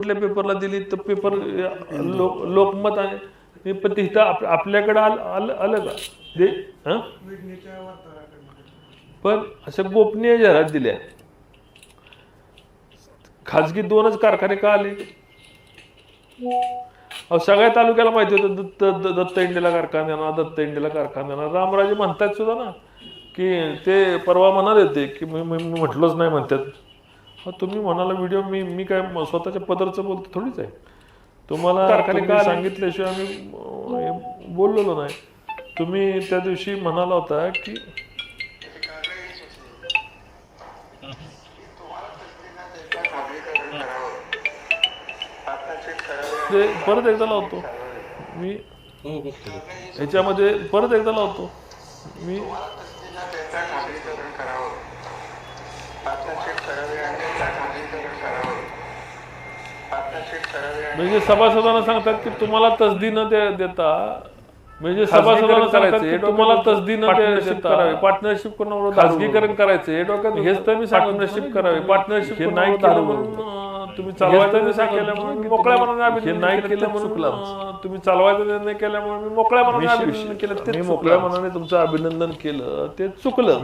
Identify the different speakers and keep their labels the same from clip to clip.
Speaker 1: कुठल्या पेपरला दिली तर पेपर लोकमत आहे पण ते इथं आपल्याकडे आलं का ते पण अशा गोपनीय जाहिरात दिल्या खाजगी 2च कारखाने का आले सगळ्या तालुक्याला माहिती होतं दत्त इंडिला कारखान्याला रामराजे म्हणतात सुद्धा ना की ते परवा म्हणाले होते की मी म्हटलंच नाही म्हणतात तुम्ही म्हणाला व्हिडिओ मी काय स्वतःच्या पदरचं बोलतो थोडीच आहे तुम्हाला कारखाने का सांगितल्याशिवाय आम्ही बोललेलो नाही तुम्ही त्या दिवशी म्हणाला होता की परत एकदा लावतो मी ह्याच्यामध्ये परत एकदा लावतो मी म्हणजे सभासदांना सांगतात की तुम्हाला तसदी न देता म्हणजे सभासदांना सांगायचं तुम्हाला तसदी न देता पार्टनरशिप करून खाजगीकरण करायचं हे डोक्यात हेच तर मी पार्टनरशिप करावी पार्टनरशिप हे नाही केलं म्हणून तुम्ही चालवायचं सांगितल्यामुळे मोकळ्या मनाने हे नाही केलं म्हणून चुकलं तुम्ही चालवायचा निर्णय केल्यामुळे मी मोकळ्या मनाने अभिनंदन केलं मी मोकळ्या मनाने तुमचं अभिनंदन केलं ते चुकलं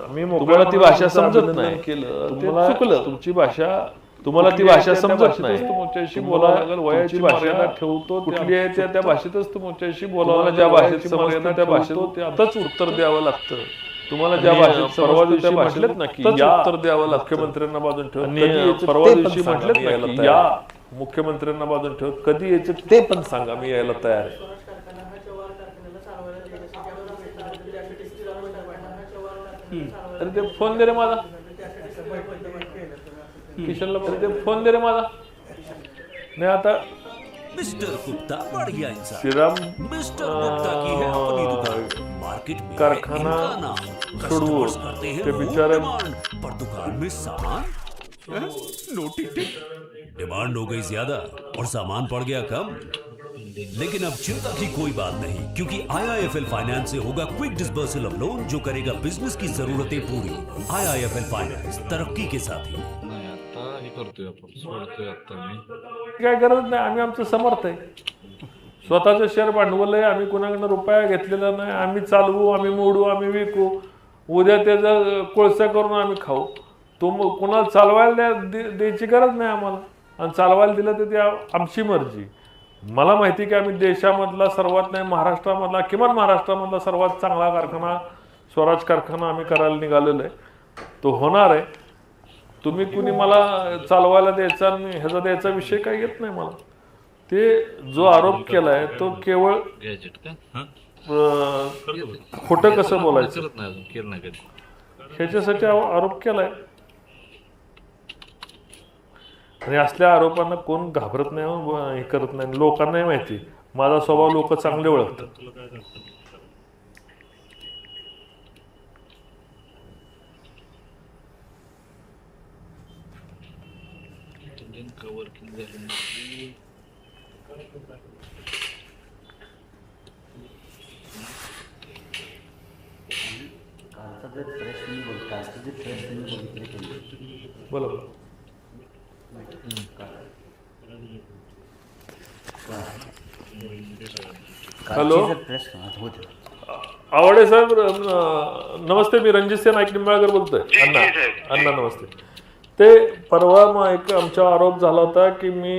Speaker 1: मी मोकळ्या ती भाषा समजत नाही केलं ते चुकलं तुमची भाषा तुम्हाला ती भाषा समजत नाही तुमच्याशी बोलावं लागेल वयाची भाषा ठेवतो कुठली आहे त्या भाषेतच तुमच्याशी बोलावं ज्या भाषेत समजतं त्या भाषेत आताच उत्तर द्यावं लागतं तुम्हाला ज्या भाषेत परवा दिवशी म्हटलेत ना की या उत्तर द्यावं लागतं मुख्यमंत्र्यांना बाजून ठेव परवा दिवशी म्हटलेत ना की या मुख्यमंत्र्यांना बाजून ठेव कधी यायचं ते पण सांगा मी यायला तयार आहे अरे ते फोन दे रे माझा किशनला ते फोन दे रे माझा नाही आता
Speaker 2: मिस्टर गुप्ता बढ़िया इंसान
Speaker 1: श्रीराम
Speaker 2: मिस्टर गुप्ता की है अपनी दुकान मार्केट में
Speaker 1: कारखाना छोड़ो के बेचारे
Speaker 2: पर दुकान में सामान नो टिक डिमांड हो गई ज्यादा और सामान पड़ गया कम लेकिन अब चिंता की कोई बात नहीं क्योंकि IIFL फाइनेंस से होगा क्विक डिस्बर्सल ऑफ लोन जो करेगा बिजनेस की जरूरतें पूरी IIFL फाइनेंस तरक्की के साथ ही
Speaker 1: काय गरज नाही आम्ही आमचं समर्थ आहे स्वतःचं शेअर भांडवल आहे आम्ही कुणाकडनं रुपया घेतलेला नाही आम्ही चालवू आम्ही मोडू आम्ही विकू उद्या त्याचा कोळसा करून आम्ही खाऊ तो कुणाला चालवायला द्यायची गरज नाही आम्हाला आणि चालवायला दिलं तर ती आमची मर्जी मला माहिती की आम्ही देशामधला सर्वात नाही महाराष्ट्रामधला किमान महाराष्ट्रामधला सर्वात चांगला कारखाना स्वराज कारखाना आम्ही करायला निघालेलो आहे तो होणार आहे तुम्ही कुणी मला चालवायला द्यायचा आणि ह्याचा द्यायचा विषय काही येत नाही मला ते जो आरोप केलाय तो केवळ खोटं कसं बोलायचं ह्याच्यासाठी आरोप केलाय आणि असल्या आरोपांना कोण घाबरत नाही हे करत नाही लोकांनाही माहिती माझा स्वभाव लोक चांगले ओळखतात बोला हॅलो आवडे साहेब नमस्ते मी रणजित सिंह नाईक निंबाळकर बोलतोय अण्णा नमस्ते ते परवा एक आमचा आरोप झाला होता की मी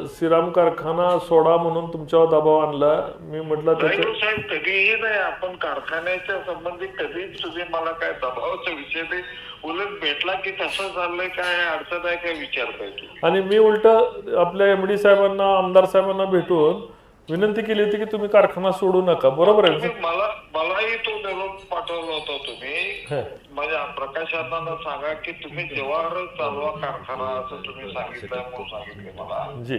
Speaker 1: श्रीराम कारखाना सोडा म्हणून तुमच्यावर दबाव आणला मी म्हटलं
Speaker 3: साहेब कधीही नाही आपण कारखान्याच्या संबंधित कधीच तुम्ही मला काय दबावाचा विषय नाही उलट भेटला की कसं चाललंय काय अडचण आहे काय विचारताय
Speaker 1: आणि मी उलट आपल्या MD साहेबांना आमदार साहेबांना भेटून विनंती केली होती की तुम्ही कारखाना सोडू नका बरोबर आहे
Speaker 3: मलाही तो निरोप पाठवला होता तुम्ही म्हणजे प्रकाशनाला सांगा की तुम्ही जवाहर चालवा कारखाना असं तुम्ही सांगितलं म्हणून सांगितले मला
Speaker 1: जी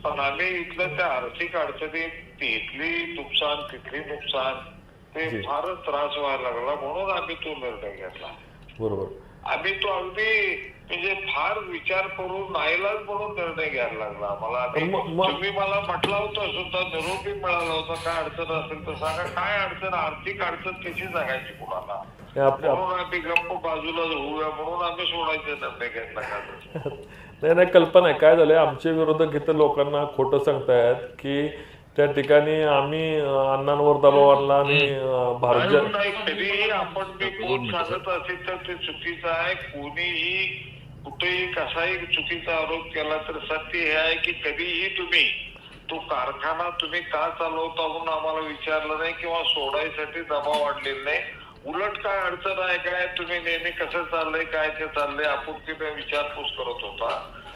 Speaker 3: पण आम्ही इथलं त्या आर्थिक अडचणी तिथली नुकसान तिथली नुकसान ते फारच त्रास व्हायला लागला म्हणून आम्ही तो निर्णय घेतला
Speaker 1: बरोबर
Speaker 3: आम्ही तो अगदी म्हणजे फार विचार करून नाईलाज म्हणून निर्णय घ्यायला लागला मला तुम्ही मला म्हटलं होतं सुद्धा निरोपी मिळाला होता काय अडचण असेल तर सांगा काय अडचण आर्थिक अडचण कशी सांगायची कुणाला
Speaker 1: हे आपल्या
Speaker 3: म्हणून आम्ही गप्प बाजूला होऊया म्हणून आम्ही सोडायचा निर्णय घेतला का?
Speaker 1: नाही कल्पना आहे काय झालंय, आमचे विरोधक इथं लोकांना खोटं सांगतायत की त्या ठिकाणी आम्ही अण्णांवर दबाव आणला आणि भारत
Speaker 3: नाही, कधीही आपण ते कोण सांगत असेल तर ते चुकीचं आहे. कोणीही कुठेही कसाही चुकीचा आरोप केला तर सत्य हे आहे की कधीही तुम्ही तो कारखाना तुम्ही का चालवता म्हणून आम्हाला विचारलं नाही किंवा सोडायसाठी दबाव आणलेला नाही. उलट काय अडचण आहे काय, तुम्ही नेहमी कसं चाललंय काय ते चाललंय आपण तिथे विचारपूस करत होता.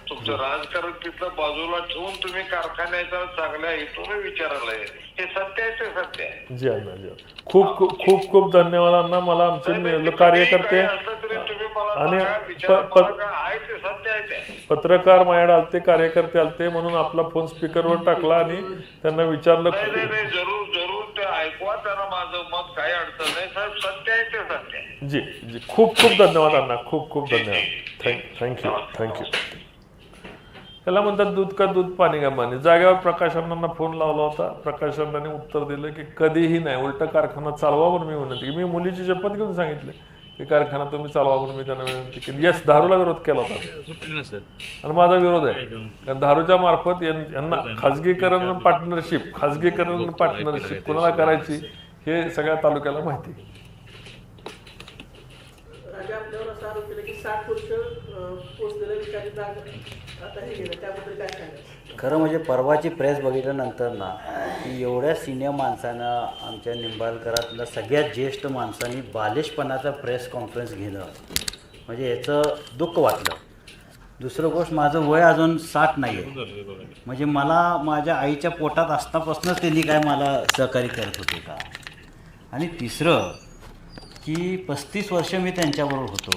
Speaker 3: तुमचं राजकारण तिथलं बाजूला ठेवून तुम्ही कारखान्याच्या चांगल्या हेतूने विचारलंय. हे सत्य आहे ते सत्य आहे.
Speaker 1: जी अण्णा जी खूप खूप खूप खूप धन्यवाद अण्णा. मला आमचे कार्यकर्ते आणि पत्रकार माझ्याकडे आलते, कार्यकर्ते आलते म्हणून आपला फोन स्पीकरवर टाकला आणि त्यांना विचारलं.
Speaker 3: नाही जरूर जरूर ते ऐकवा, त्यांना माझं मत काही अडचण नाही साहेब, सत्य आहे ते सत्य आहे.
Speaker 1: जी जी खूप खूप धन्यवाद अण्णा, खूप खूप धन्यवाद. थँक्यू. त्याला म्हणतात दूध का दूध पाणी का पाणी. जागेवर प्रकाश अण्णांना फोन लावला होता. प्रकाश अण्णांनी उत्तर दिलं की कधीही नाही, उलट कारखाना चालवा म्हणून मी विनंती की मी मुलीची शपथ घेऊन सांगितले की कारखाना तुम्ही चालवा म्हणून मी त्यांना विनंती केली. यस, दारूला विरोध केला होता आणि माझा विरोध आहे, कारण दारूच्या मार्फत यांना खाजगीकरण पार्टनरशिप कुणाला करायची हे सगळ्या तालुक्याला माहिती.
Speaker 4: राजा आपल्यावर असा आरोप केला की 60 वर्ष पोचलेल्या विचारी आता हे गेलं, त्याबद्दल काय सांगायचं?
Speaker 5: खरं म्हणजे परवाची प्रेस बघितल्यानंतर ना की एवढ्या सिनियर माणसानं, आमच्या निंबाळकरातल्या सगळ्यात ज्येष्ठ माणसांनी बालिशपणाचा प्रेस कॉन्फरन्स घेणं म्हणजे याचं दुःख वाटलं. दुसरं गोष्ट, माझं वय अजून 60 नाही आहे, म्हणजे मला माझ्या आईच्या पोटात असतापासूनच त्यांनी काय मला सहकार्य करत होते का. आणि तिसरं की 35 वर्ष मी त्यांच्याबरोबर होतो.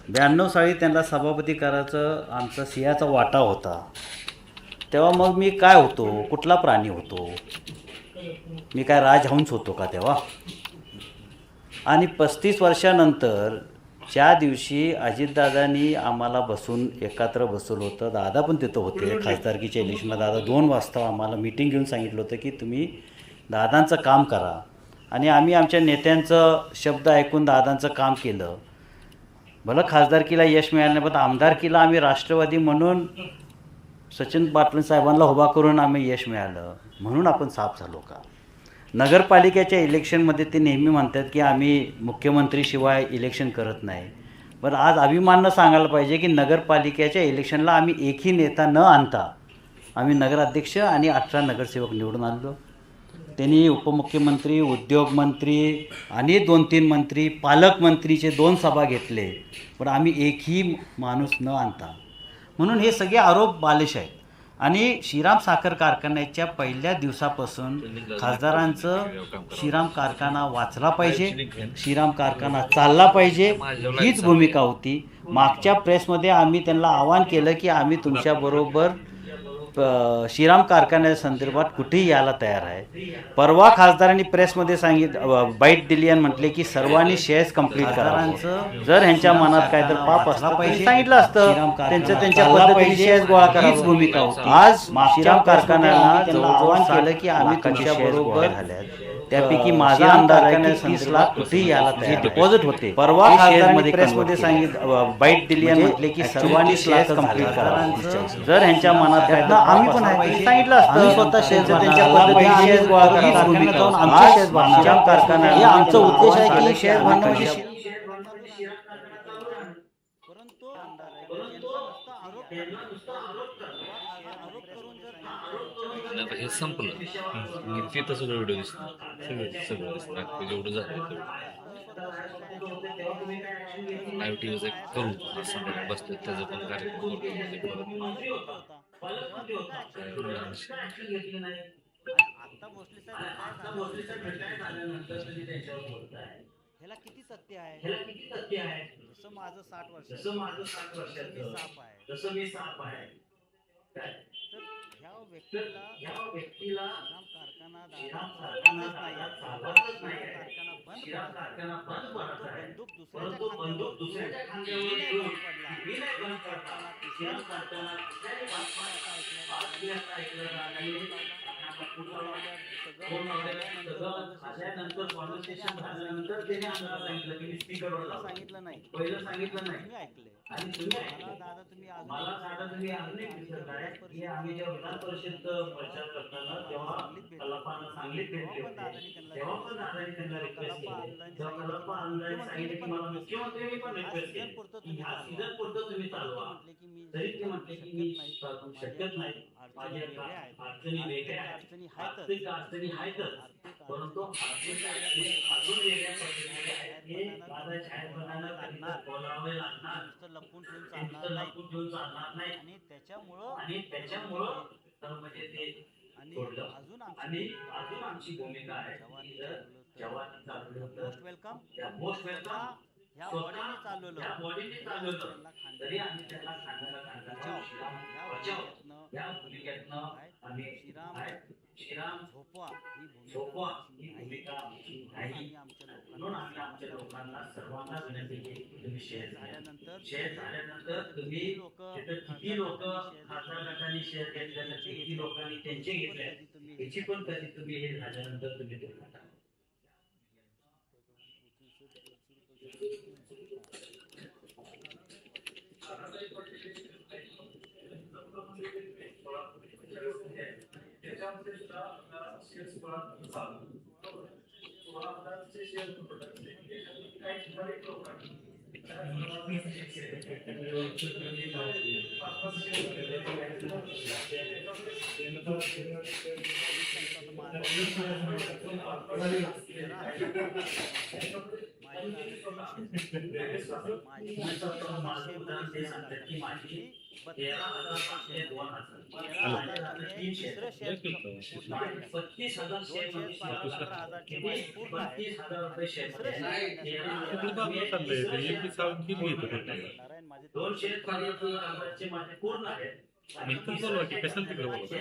Speaker 5: 92 साली त्यांना सभापती करायचं आमचा सिंहाचा वाटा होता. तेव्हा मग मी काय होतो, कुठला प्राणी होतो, मी काय राजहंस होतो का तेव्हा. आणि 35 वर्षानंतर ज्या दिवशी अजितदादांनी आम्हाला एकत्र बसवलं होतं, दादा पण तिथं होते खासदारकीच्या इलेक्शनला. दादा 2 वाजता आम्हाला मीटिंग घेऊन सांगितलं होतं की तुम्ही दादांचं काम करा. आणि आम्ही आमच्या नेत्यांचं शब्द ऐकून दादांचं काम केलं. भलं खासदारकीला यश मिळालं नाही, पण आमदारकीला आम्ही राष्ट्रवादी म्हणून सचिन पाटील साहेबांना उभा करून आम्ही यश मिळालं, म्हणून आपण साफ झालो का. नगरपालिकेच्या इलेक्शनमध्ये ते नेहमी म्हणतात की आम्ही मुख्यमंत्रीशिवाय इलेक्शन करत नाही. पण आज अभिमानानं सांगायला पाहिजे की नगरपालिकेच्या इलेक्शनला आम्ही एकही नेता न आणता आम्ही नगराध्यक्ष आणि 18 नगरसेवक निवडून आणलो. त्यांनी उपमुख्यमंत्री, उद्योगमंत्री आणि 2-3 मंत्री, पालकमंत्रीचे 2 सभा घेतले, पण आम्ही एकही माणूस न आणता. म्हणून हे सगळे आरोप बालिश आहेत. आणि श्रीराम साखर कारखान्याच्या पहिल्या दिवसापासून खासदारांचं श्रीराम कारखाना वाचला पाहिजे, श्रीराम कारखाना चालला पाहिजे हीच भूमिका होती. मागच्या प्रेसमध्ये आम्ही त्यांना आवाहन केलं की आम्ही तुमच्याबरोबर श्रीराम कारखान्याच्या संदर्भात कुठेही यायला तयार आहे. परवा खासदारांनी प्रेसमध्ये बाईट दिली आणि म्हटले की सर्वांनी शेअर्स कंप्लीट करायचं. जर ह्यांच्या मनात काय तर पाप असला पाहिजे सांगितलं असतं, त्यांच्या पद्धतीने शेअर्स गोळा करायची भूमिका होती. आज श्रीराम कारखान्याला आवाहन केलं की आम्ही तुमच्याबरोबर त्यापैकी माझा अंदाज आहे की 30 लाख कुठेही यायला तयार डिपॉझिट होते. परवा खासदारांनी प्रेसमध्ये बाईट दिली आणि म्हटले की सर्वांनी शेअर्स कंप्लीट करायचं. जर ह्यांच्या मनात काय तर आम्ही पण सांगितलं असतं, स्वतः शेअर्स त्यांच्या पद्धतीने शेअर्स गोळा करायची भूमिका. आमचे शेअर्स श्रीराम कारखाना हे आमचा उद्देश आहे की शेअर्स भरणं म्हणजे
Speaker 6: आता हे संपलं की तिथं सगळं व्हिडिओ दिसतो, सगळं दिसतं जेवढं झालं IOT करू असं बसलं त्याचं पण कार्यक्रम
Speaker 5: ह्याला किती सत्य आहे. जसं माझं 60 वर्ष जसं मी साप आहे. तर ह्या व्यक्तीला कारखाना बंदूक दुसऱ्याच्या खांद्यावर पडला. झाल्यानंतर कॉन्व्हर्सेशन झाल्यानंतर त्याने आम्हाला सांगितलं की मी स्पीकरवर सांगितलं नाही, पहिलं सांगितलं नाही तुम्ही ऐकले आणि तुम्ही ऐकलं. मला दादा तुम्ही अजून एक विसरताय की आम्ही जेव्हा विधान परिषद प्रचार करताना तेव्हा कल्लप्पांना सांगलीत भेटले होते, तेव्हा पण दादानी त्यांना रिक्वेस्ट केली. जेव्हा कल्लप्पा ऑनलाईन सांगितलं की मला मुख्यमंत्र्यांनी पण रिक्वेस्ट केली की ह्या सीझन पुरतं तुम्ही चालवा, तरी ते म्हटले की मी शक्यच नाही, माझ्या अडचणी वेगळ्या आहेत, आर्थिक अडचणी आहेतच, परंतु आर्थिक अडचणी अजून वेगळ्या पद्धतीने आहेत हे माझ्या छायाप्रमाणानं त्यांना बोलावे लागणार, लपून ठेवून चालणार नाही आणि त्याच्यामुळं तर म्हणजे ते सोडलं. आणि अजून आमची भूमिका आहे की जर जवानी चालवलं होतं त्या मोस्ट वेलकम ह्या बॉडीने चालवलं तरी आम्ही त्यांना खाण्याला बचाव या भूमिकेतनं आम्ही श्रीराम झोपवा ही भूमिका आमची नाही. म्हणून आम्ही आमच्या लोकांना सर्वांना विनंती केली की तुम्ही शेअर झाल्यानंतर तुम्ही तिथं किती लोक खासदार गटाने शेअर घेतले, किती लोकांनी त्यांचे घेतले, याची पण कधी तुम्ही हे झाल्यानंतर तुम्ही ते खाता. पूर्ण आहे.
Speaker 7: कशाला तिकडे बोलत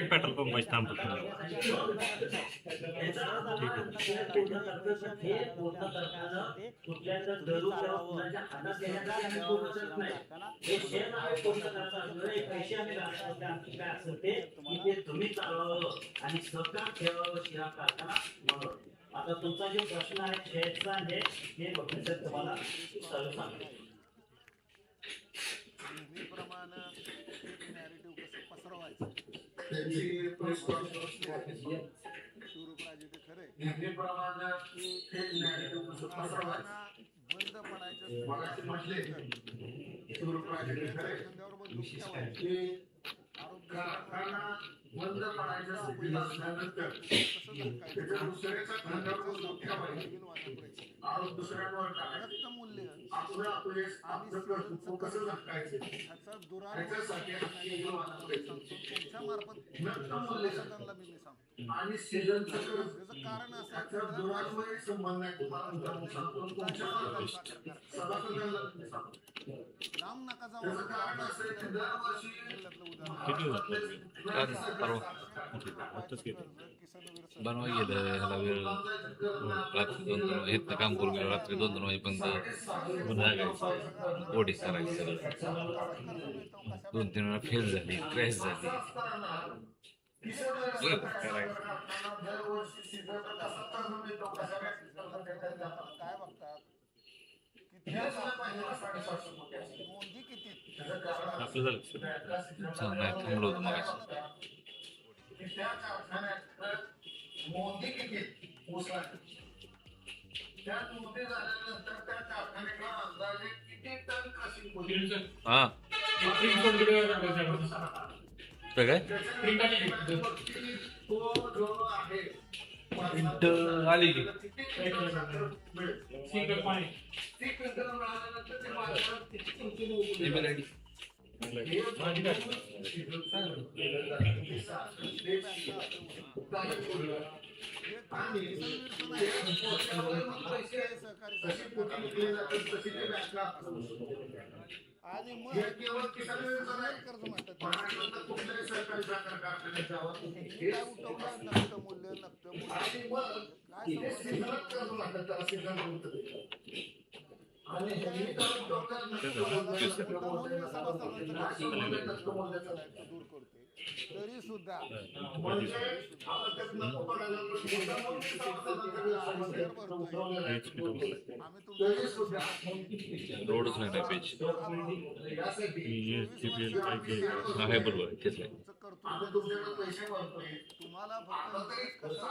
Speaker 7: पेट्रोल पंप थांबतो.
Speaker 5: तुम्ही चालवावं आणि सरकार ठेवावं शिरा कारखाना म्हणून. आता तुमचा जो प्रश्न आहे शेअरचा आहे हे बघण्याचं तुम्हाला सर्व सांगतो.
Speaker 8: नेहमीप्रमाणे नॅरेटिव्ह कसं पसरवायचं शिवरूपराजे खरे बंद
Speaker 9: बंद पडायचं असल्यानंतर त्याच्या दुसऱ्याचा आरोप दुसऱ्यांवर आपलं आपलं कर्तृत्व कसं जपकायचं त्याच्यासाठी आणि सीझनचं कारण असं दुरान्वयी संबंध आहे.
Speaker 8: लांब नका जाऊ.
Speaker 9: त्याचं कारण असं आहे की दरवर्षी
Speaker 6: बनवा गेलं ह्याला वेळ रात्री 2-2 इथं काम करून गेलं रात्री 2-2 वाजेपर्यंत जागायचं ओढी करायचं 2-3 वेळा फेल झाली क्रॅश झाली
Speaker 8: काय बघतात नोंदी किती
Speaker 6: नाही थांबलो होतो मग
Speaker 9: मोदी किती पोचला त्या मोदी झाल्यानंतर त्या कारखान्याला अंदाजे किती टन क्रशिंग
Speaker 6: हा काय
Speaker 9: तो जो आहे
Speaker 6: आली की
Speaker 8: आणि मग केवळ कर्ज म्हणतात
Speaker 9: साखर कारखान्याच्या
Speaker 8: काय उठवलं नक्त मूल्य
Speaker 9: आणि मग
Speaker 8: काय
Speaker 9: सिद्धांत कर्ज म्हणतात त्याला, सिद्धांत गुंतवणूक. आणि ह्यांनी काय उठवलं
Speaker 8: दूर करते तरी सुद्धा
Speaker 9: म्हणजे आता त्यातनं
Speaker 8: आम्ही
Speaker 9: तरी सुद्धा
Speaker 6: रोडच नाही ना पेज आहे, बरोबर आहे, तेच आहे.
Speaker 9: आम्ही तुमच्याकडे पैसे भरतोय.
Speaker 8: तुम्हाला
Speaker 9: आता तरी
Speaker 8: फक्त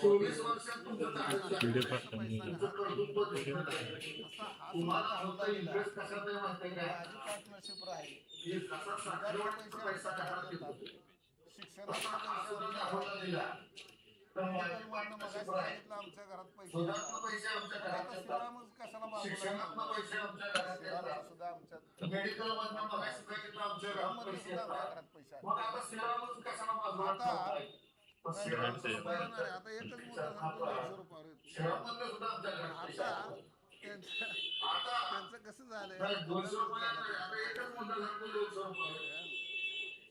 Speaker 9: 24 वर्षात तुमचं कर्तृत्व दिसत आहे. तुम्हाला फक्त इंटरेस्ट कशात आहे माहिती आहे का?
Speaker 8: पार्टनरशिप राहील
Speaker 9: की जसा साखरेवरचा पैसा घरात येतो, तसा हा सुद्धा दाखवला दिला. तर पार्टनरशिप राहील.
Speaker 8: आमच्या घरात पैसे
Speaker 9: सुधात्मक पैसे आमच्या घरात येतात.
Speaker 8: कशाला
Speaker 9: शिक्षणात्मक पैसे आमच्या घरात येतात.
Speaker 8: सुद्धा आमच्यात
Speaker 9: मेडिकल मधनं मगाशी सांगितलं आमच्या घरात पैसे येतात.
Speaker 8: पैसा
Speaker 9: मग आता सिरामच कशाला बाजूला ठेवताय? मग सिरामचं सुद्धा
Speaker 8: आता एकच मुद्दा सांगतो, 200 रुपयावर येतो.
Speaker 9: सिराममधनं सुद्धा आमच्या घरात पैसे
Speaker 8: आता
Speaker 9: येतात.
Speaker 8: त्यांचं
Speaker 9: आता
Speaker 8: त्यांचं कसं झालंय
Speaker 9: नाही, 200 रुपये नाही. आता एकच मुद्दा सांगतो, 200 रुपये.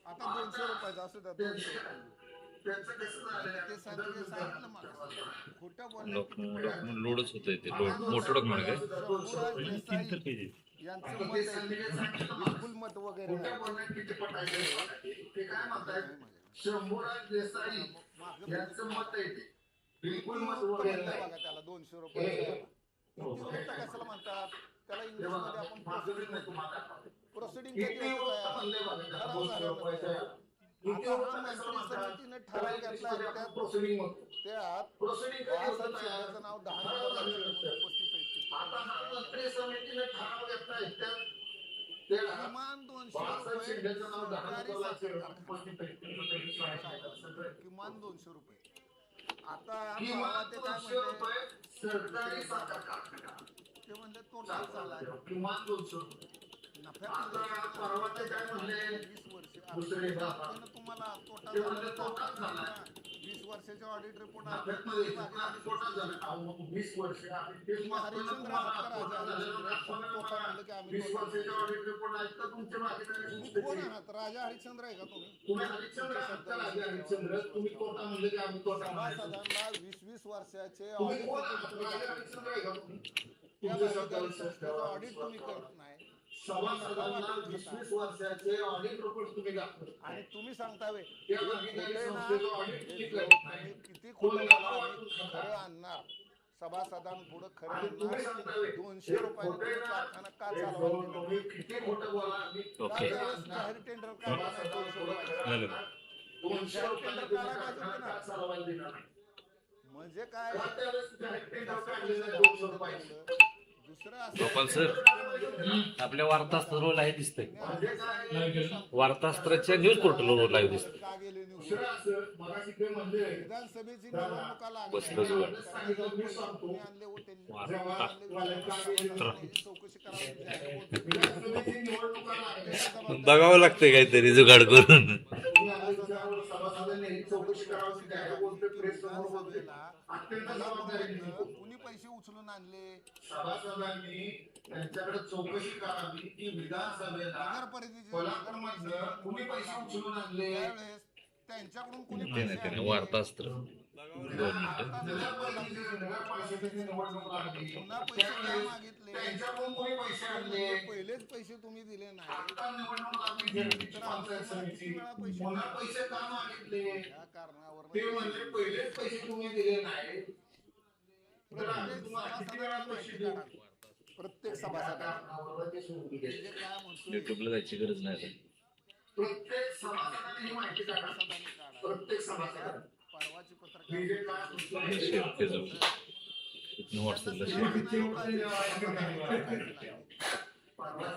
Speaker 8: आता 200 रुपयाचं असू द्या 200 रुपये.
Speaker 9: त्यांचं कसं झालंय?
Speaker 8: ते सांगितलं मला खोट्या
Speaker 6: लोडच होत ते लोड मोठं डॉक्युमेंट काय
Speaker 8: यांचं मत आहे, बिलकुल मत वगैरे
Speaker 9: खोट्या
Speaker 8: नाही.
Speaker 9: बोलण्यात किती पटायचे? ते काय म्हणतायत? शंभूराज देसाई यांचं मत आहे ते. बिलकुल मत वगैरे नाही.
Speaker 8: बघा त्याला 200 रुपये कशाला म्हणतात त्याला इंग्लिश मध्ये आपण प्रोसिडिंग
Speaker 9: किती वक्त म्हणले बघा त्याला 200 रुपयाच्या. किती वक्त कशाला म्हणतात? त्याला इंग्लिशमध्ये आपण प्रोसिडिंग म्हणतो.
Speaker 8: त्यात
Speaker 9: प्रोसिडिंग कधी होतं तयार?
Speaker 8: त्याचं नाव 10
Speaker 9: आता हा मंत्री समितीने ठराव घेतलाय त्यात त्याला
Speaker 8: किमान 200
Speaker 9: बाळासाहेब
Speaker 8: रुपये
Speaker 9: शिंदेचं नाव 10
Speaker 8: सरकारी
Speaker 9: नंबरला
Speaker 8: साखर
Speaker 9: असेल. उपस्थित आहे.
Speaker 8: किमान 200 रुपये. आता
Speaker 9: किमान
Speaker 8: परवा ते काय
Speaker 9: 200
Speaker 8: म्हणले
Speaker 9: रुपये सरकारी साखर कारखाना.
Speaker 8: ते म्हणले टोटल झाला
Speaker 9: किमान 200 रुपये. आता परवा ते काय म्हणले?
Speaker 8: 20 वर्ष
Speaker 9: दुसरे
Speaker 8: तुम्हाला
Speaker 9: ते म्हणले तोटाच झाला.
Speaker 8: 20 वर्षाचे ऑडिट रिपोर्ट
Speaker 9: नफ्यातमध्ये इतका तोटा झाला. अहो, 20 वर्ष आम्ही तेच म्हणतोय ना तुम्हाला. तोटा झालेला दाखवा मला. 20 वर्षाचे ऑडिट रिपोर्ट आहेत तर तुमच्या मागे काय
Speaker 8: तुम्ही कोण आहात? राजा हरिश्चंद्र आहे का तुम्ही?
Speaker 9: तुम्ही हरिश्चंद्र आहात का? राजा हरिश्चंद्र. तुम्ही तोटा म्हणले की आम्ही तोटा म्हणायचो.
Speaker 8: सभासदांना 20 वर्षाचे
Speaker 9: तुम्ही
Speaker 8: ऑडिट
Speaker 9: कोण आहात? राजा हरिश्चंद्र आहे का तुम्ही? तुमच्या शब्दावर विश्वास ठेवा.
Speaker 8: ऑडिट तुम्ही करत नाही
Speaker 9: सभासदांना 20 वर्षाचे ऑडिट रिपोर्ट तुम्ही दाखवा.
Speaker 8: आणि तुम्ही सांगता वे
Speaker 9: त्या भागीदारी संस्थेचं ऑडिट तुम्ही करत नाही.
Speaker 8: किती खोटं बोला, आम्ही खरं आणणार सभासदांपुढे खरं
Speaker 9: तुम्ही
Speaker 8: आणणार.
Speaker 9: सांगता वे
Speaker 8: 200 रुपयाने कारखाना का चालवायला
Speaker 9: तुम्ही किती खोटं बोला.
Speaker 6: ओके
Speaker 8: जाहीर टेंडर काढला नाही 200 रुपयाचा.
Speaker 9: 200 रुपयाला तुम्ही कारखाना का चालवायला दिला नाही?
Speaker 8: म्हणजे काय
Speaker 9: का त्यावेळेस जाहीर टेंडर काढले नाही 200 रुपयाचे?
Speaker 8: दुसरं असं
Speaker 6: गोपाल सर, आपल्या वार्तास्त्र लाईव्ह दिसतंय.
Speaker 9: म्हणजे काय?
Speaker 6: वार्तास्त्राच्या न्यूज पोर्टलवर लाईव्ह दिसतंय.
Speaker 8: का गेले न्यूज
Speaker 9: दुसरं असं मगाशी ते म्हणले
Speaker 8: विधानसभेची निवडणुका
Speaker 6: बसलं जुळलं.
Speaker 9: सांगितलं मी सांगतो.
Speaker 8: आणले होते
Speaker 6: वार्तास्त्र.
Speaker 8: चौकशी करावी.
Speaker 9: विधानसभेची निवडणुका लागल्या.
Speaker 6: बघावं लागतंय काहीतरी जुगाड करून.
Speaker 9: तुम्ही आता विचारलं, सभासदांनी ही चौकशी करावी काय बोलते प्रेस समोर बोलते. अत्यंत जबाबदारी घेतो.
Speaker 8: कुणी पैसे उचलून आणले
Speaker 9: सभासदांनी त्यांच्याकडे चौकशी करावी की विधानसभेला
Speaker 8: नगर परिषदेचे
Speaker 9: कोल्हापूरमधनं कुणी पैसे उचलून आणले.
Speaker 8: त्यावेळेस त्यांच्याकडून कुणी
Speaker 6: ते
Speaker 8: पैसे
Speaker 6: नाही ते नाही,
Speaker 8: आणले?
Speaker 6: वार्तास्त्र 2 मिनिटं.
Speaker 9: नगरपरिषदेची निवडणूक लागली.
Speaker 8: पुन्हा पैसे का मागितले?
Speaker 9: त्यांच्याकडून कोणी पैसे आणले.
Speaker 8: पहिलेच पैसे तुम्ही दिले नाही
Speaker 9: आता निवडणूक लागली जनतेची पंचायत समिती. पुन्हा पैसे का मागितले?
Speaker 8: या कारणावर
Speaker 9: ते म्हणले पहिलेच पैसे तुम्ही दिले नाही तर आम्ही तुम्हाला किती वेळा पैसे देऊ?
Speaker 8: प्रत्येक सभासदाला
Speaker 9: कारणावर ते सुरू केले.
Speaker 8: म्हणजे काय म्हणतो
Speaker 6: युट्यूबला जायची गरज नाही.
Speaker 9: प्रत्येक सभासदाने ही माहिती काढा. प्रत्येक सभासदाने
Speaker 8: परवाची पत्रकार
Speaker 9: मी जे काय सुचवलं
Speaker 6: शेअर फेसबुक इथनं व्हॉट्सअपला शेअर.
Speaker 9: किती वर्ष जेवायचं नाही. परवाच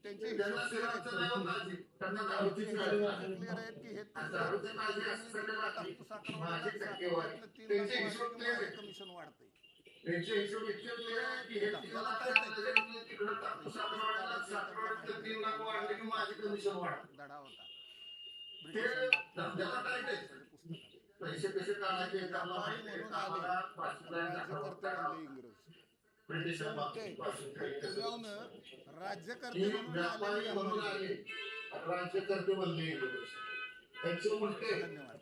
Speaker 8: त्यांचे
Speaker 9: त्यांना सेवाचं नाही होत आजी. त्यांना दारूची गाडी लागली.
Speaker 8: क्लिअर आहेत की हे
Speaker 9: दारूची काळजी असण्यासाठी लागली. माझी टक्केवारी. त्यांचे हिशोब क्लिअर आहे.
Speaker 8: कमिशन वाढते.
Speaker 9: त्यांचे हिशोब इतके क्लिअर आहे की हे तुम्हाला काय झालं की तिकडं कापूस साखरवाडीचं 3 लाख वाढले की माझी कमिशन वाढते.
Speaker 8: धडा होता
Speaker 9: ते धंद्याला काय द्यायचं? पैसे कसे काढायचे त्याला माहिती आहे. आम्हाला
Speaker 8: राज्यकर्ते
Speaker 9: बाकीच्यांना
Speaker 8: म्हणले इंग्रज पुण्याहून राज्यकर्ते म्हणून आलेले व्यापारी.
Speaker 9: राज्यकर्ते बनले त्यांचे उलटे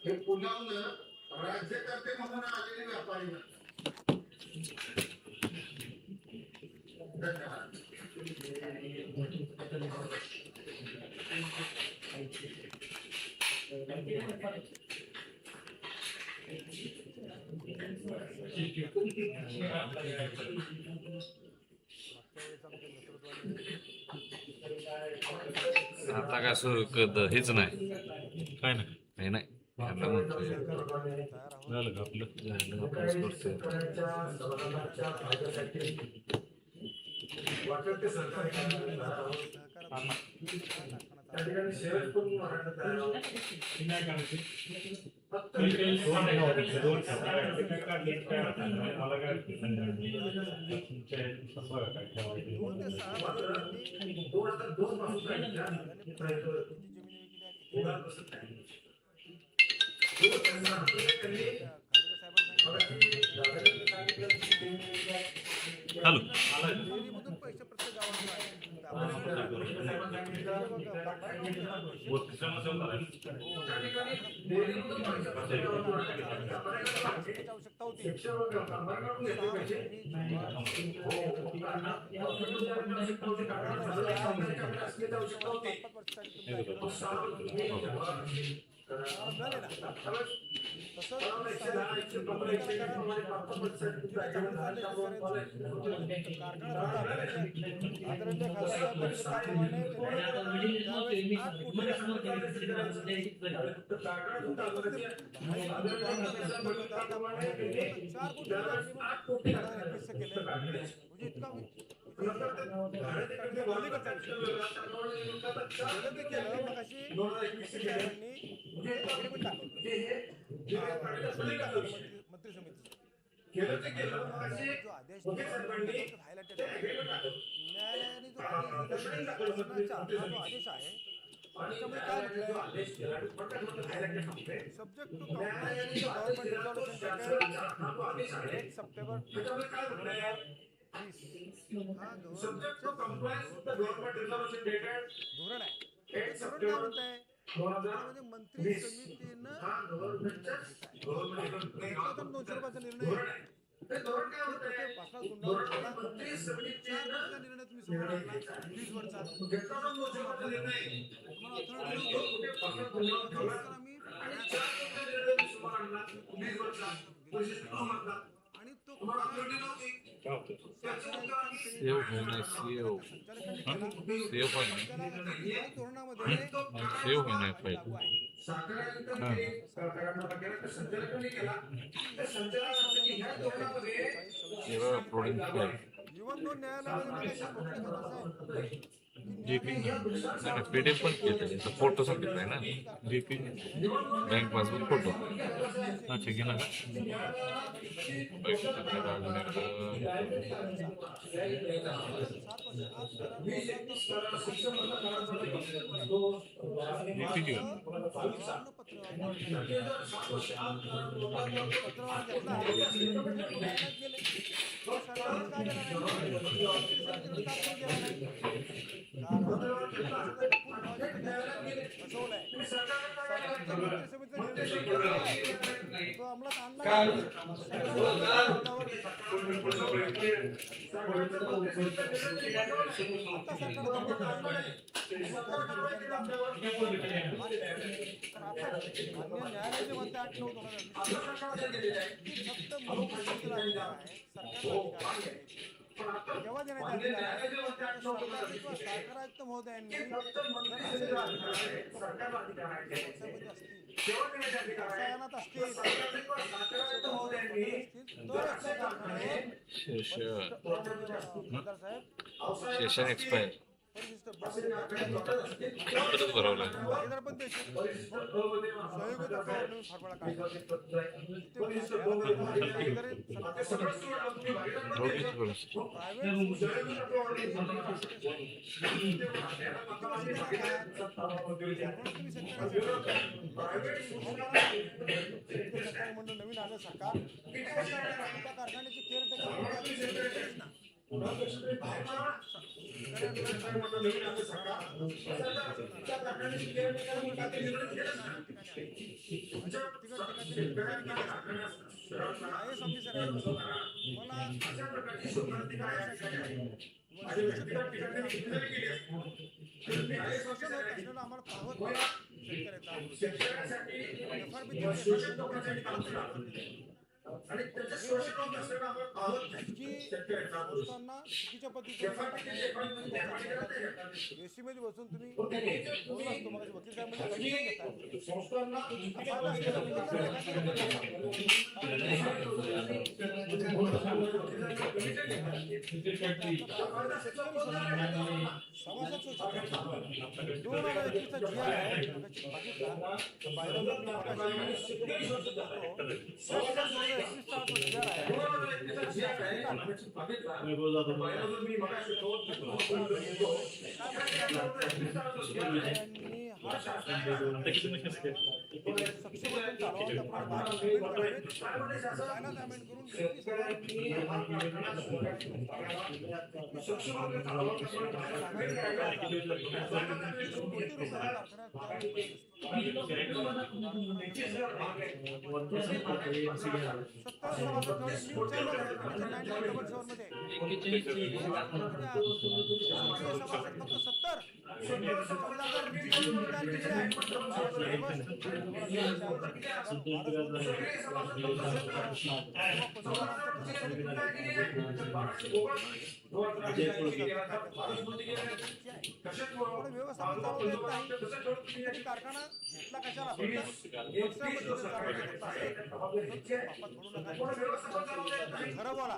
Speaker 9: हे पुण्याहून राज्यकर्ते म्हणून आलेले व्यापारी. धन्यवाद.
Speaker 6: आता काय असं हेच नाही
Speaker 7: काय नाही
Speaker 6: हे नाही यांना म्हणतोय
Speaker 7: झालं का आपलं
Speaker 6: झालं आपणच करतोय
Speaker 7: हॅलो
Speaker 8: मंत्री समितीनं 200 रुपयाचा निर्णय आणि तो
Speaker 6: सेव होईना सेव सेव
Speaker 8: धोरणामध्ये
Speaker 6: सेव होईना पाहिजे अपलोडिंग
Speaker 8: जीवन दोन न्यायालयामध्ये
Speaker 6: जीपी नाही पीडीएफ पण केलं फोटो सांगितलाय ना जीपी बँक पासबुक फोटो हा ठीक आहे ना जीपी
Speaker 8: जेव्हा सरकारायुक्त महोदयांनी रसायनात असतील
Speaker 6: सेशन एक्सपायर भरवलं
Speaker 8: नवीन आलं सरकार कारखान्याची केअरटेकर IAS ऑफिसर आहे मला शोषण होत असलेलं आम्हाला पाहत चुकीच्या पद्धतीने एसी मध्ये बसून तुम्ही बोलला असतो मग वकील साहेब सभासद शोषण 2021चा जी आर आहे कारखाना घेतला कशाला खरं बोला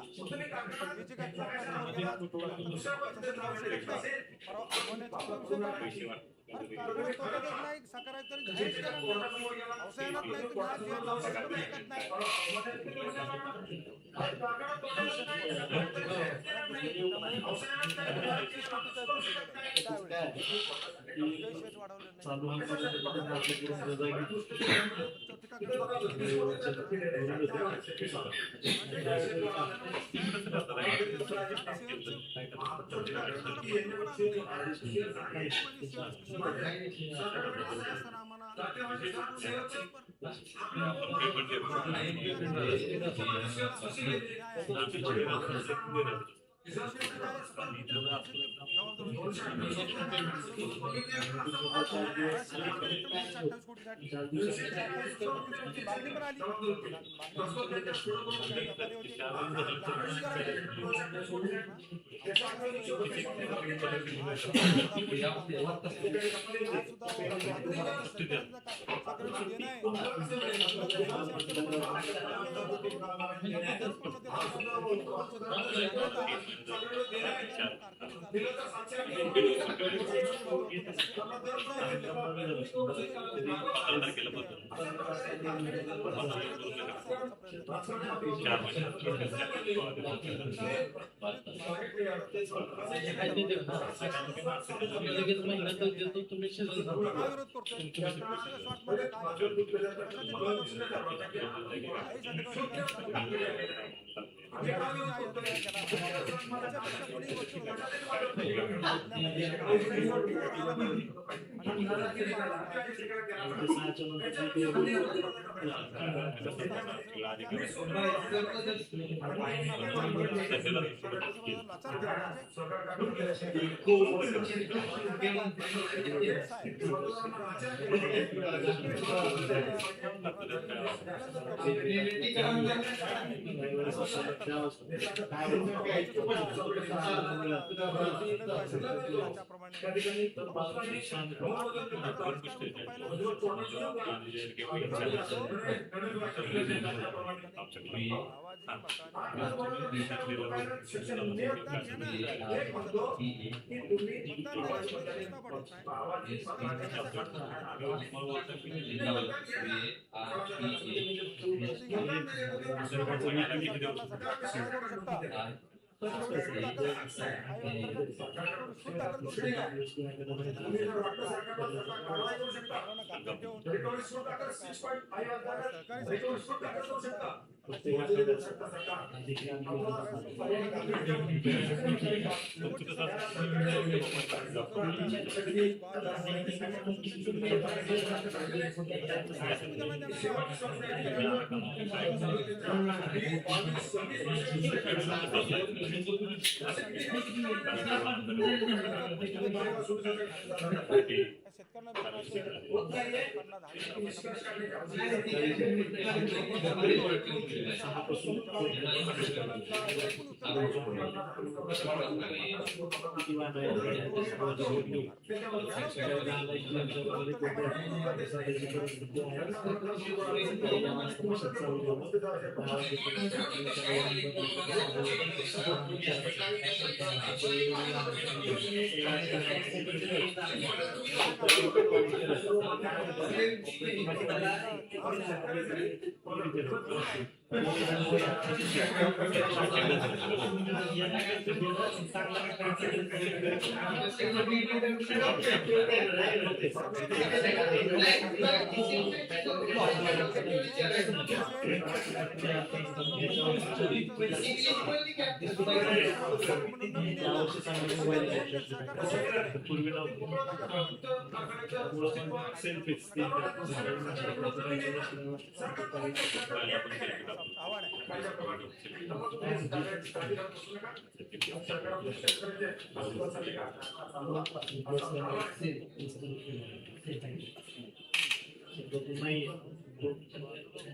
Speaker 8: सकारात्मक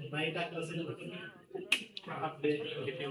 Speaker 7: नाही टाकलं असेल अपडेट किती